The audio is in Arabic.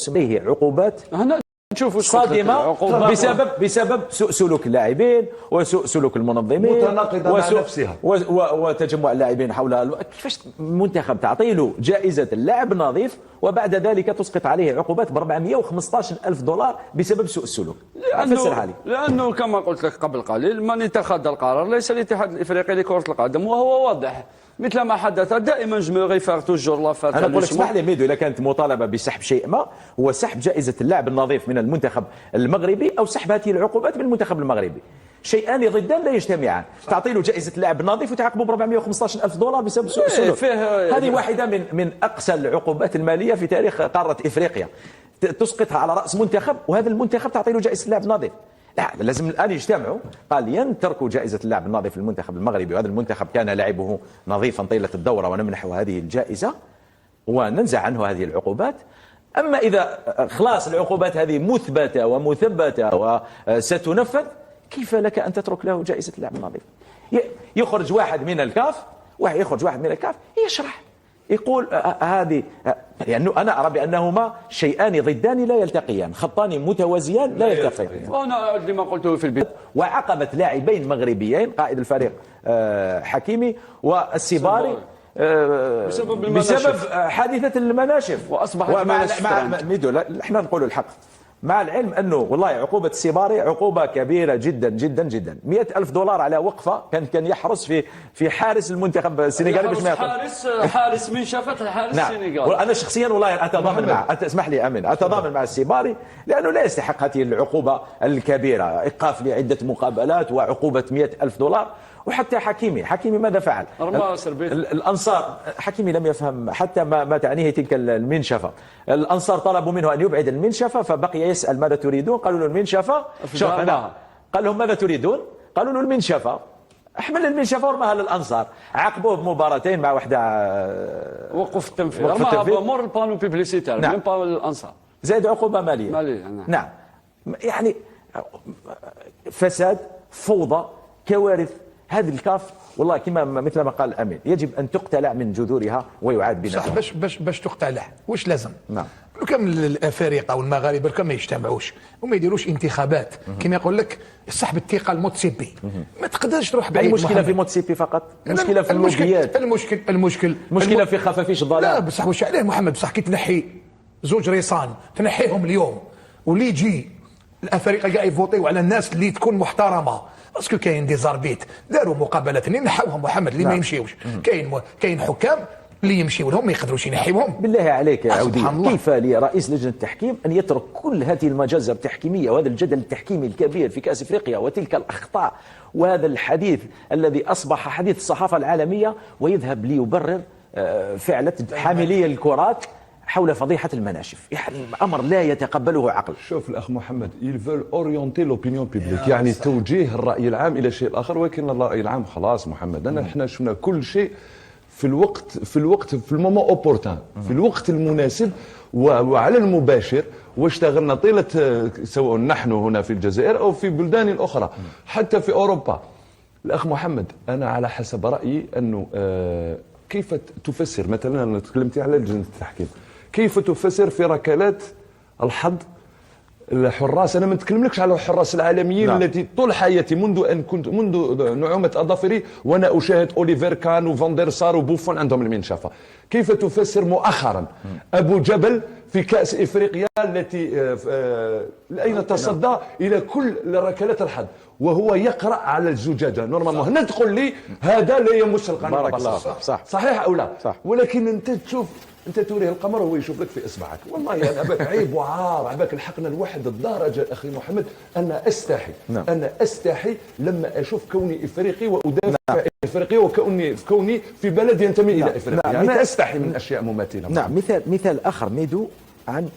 به عقوبات هنا نشوفوا صادمة بسبب سوء سلوك اللاعبين وسوء سلوك المنظمين متناقضة مع نفسها وتجمع اللاعبين حول كيفاش المنتخب تعطي له جائزة اللاعب النظيف وبعد ذلك تسقط عليه عقوبات ب 415 ألف دولار بسبب سوء السلوك. لأنه كما قلت لك قبل قليل من اتخذ القرار ليس الاتحاد الإفريقي لكرة القدم، وهو واضح مثل ما حدث دائما جمهوري فار توجور لافات. انا اقول لك اسمح لي ميدو، اذا كانت مطالبه بسحب شيء ما هو سحب جائزه اللاعب النظيف من المنتخب المغربي او سحب هذه العقوبات من المنتخب المغربي، شيئان ضدان لا يجتمعان. تعطي له جائزه اللاعب النظيف وتعاقبه ب 415 الف دولار بسبب سوء السلوك. هذه واحده من اقسى العقوبات الماليه في تاريخ قاره افريقيا، تسقطها على راس منتخب وهذا المنتخب تعطي له جائزه اللاعب النظيف. لا، لازم الآن يجتمعوا قاليا تركوا جائزة اللاعب النظيف للمنتخب المغربي، وهذا المنتخب كان لاعبه نظيفا طيلة الدورة ونمنحه هذه الجائزة وننزع عنه هذه العقوبات. أما إذا خلاص العقوبات هذه مثبتة ومثبتة وستنفذ، كيف لك أن تترك له جائزة اللاعب النظيف؟ يخرج واحد من الكاف يشرح يقول هذه، لأنه أنا أرى بأنهما شيئان ضدان لا يلتقيان، خطان متوازيان لا يلتقيان. وأنا لما قلته في البداية، وعقبت لاعبين مغربيين قائد الفريق حكيمي والسيباري بسبب حادثة المناشف، وأصبحت ميدو احنا نقول الحق، مع العلم أنه والله عقوبة السيباري عقوبة كبيرة جدا جدا جدا. 100 ألف دولار على وقفة كان يحرس في حارس المنتخب السنغالي باش ما حارس من شافت الحارس السنغالي. وأنا شخصيا والله أتضامن معه، اسمح لي أمين، أتضامن مع السيباري لأنه لا يستحق هذه العقوبة الكبيرة، إيقاف لعدة مقابلات وعقوبة 100 ألف دولار. وحتى حكيمي ماذا فعل؟ الأنصار، حكيمي لم يفهم حتى ما تعنيه تلك المنشفة. الأنصار طلبوا منه أن يبعد المنشفة فبقي يسأل ماذا تريدون؟ قالوا له المنشفة. قال لهم ماذا تريدون؟ قالوا له المنشفة. أحمل المنشفة ورماها للأنصار، عاقبوه بمباراتين مع وحدة وقف التنفيذ، رماها مور البانو بيبليسيتير من بانو الأنصار، زائد عقوبة مالية. نعم، يعني فساد، فوضى، كوارث. هذه الكاف والله كما مثل ما قال الامين يجب ان تقتلع من جذورها ويعاد بناءها. صح، باش تقتلع واش لازم؟ نعم، لو كان الافارقه والمغاربه كان ما يجتمعوش وما يديروش انتخابات كما يقول لك سحب الثقه الموتسيبي، ما تقدرش تروح بعيد. المشكله في موتسيبي فقط، المشكله في اللوبيات، المشكله في خفافيش الضلال. لا بصح واش عليه محمد، بصح كي تنحي زوج ريصان تنحيهم اليوم واللي يجي الافارقه كاع يفوتيو على الناس اللي تكون محترمه، باسكو كاين دي زاربيت داروا مقابلات اللي نحاوهم محمد اللي ما يمشيوش، كاين حكام اللي يمشيوا لهم ما يقدروش ينحيوهم. بالله عليك يا عودي، كيف لرئيس لجنه التحكيم ان يترك كل هذه المجازر التحكيميه وهذا الجدل التحكيمي الكبير في كاس افريقيا وتلك الاخطاء وهذا الحديث الذي اصبح حديث الصحافه العالميه ويذهب ليبرر فعله حاملي الكرات حول فضيحة المناشف؟ يعني أمر لا يتقبله عقل. شوف الأخ محمد، ils veulent orienter l'opinion publique، يعني توجيه الرأي العام إلى شيء آخر، ولكن الرأي العام خلاص محمد، احنا شفنا كل شيء في الوقت في المومون اوبورتان، في الوقت المناسب وعلى المباشر، واشتغلنا طيلة سواء نحن هنا في الجزائر أو في بلدان أخرى حتى في أوروبا. الأخ محمد، أنا على حسب رأيي أنه كيف تفسر مثلا، أنا تكلمت على لجنة التحكيم، كيف تفسر في ركلات الحظ الحراس؟ انا ما نتكلملكش على الحراس العالميين التي طول حياتي منذ نعومه اظافري وانا اشاهد اوليفير كان وفاندر سار وبوفون عندهم المنشفه. كيف تفسر مؤخرا ابو جبل في كاس افريقيا التي اين تصدى الى كل ركلات الحظ وهو يقرا على الزجاجه نورمالمون؟ هنا تقول لي هذا لا يمس القانون. بارك الله، صحيح او لا؟ صح. ولكن انت تشوف، انت توريه القمر وهو يشوف لك في اصبعك. والله انا عباك عيب وعار، عباك الحقنا لواحد الدرجه اخي محمد، انا استحي لما اشوف كوني افريقي وادافع افريقيا وكوني في بلد ينتمي الى افريقيا. انا استحي من اشياء مماثله. نعم، مثال اخر ميدو عن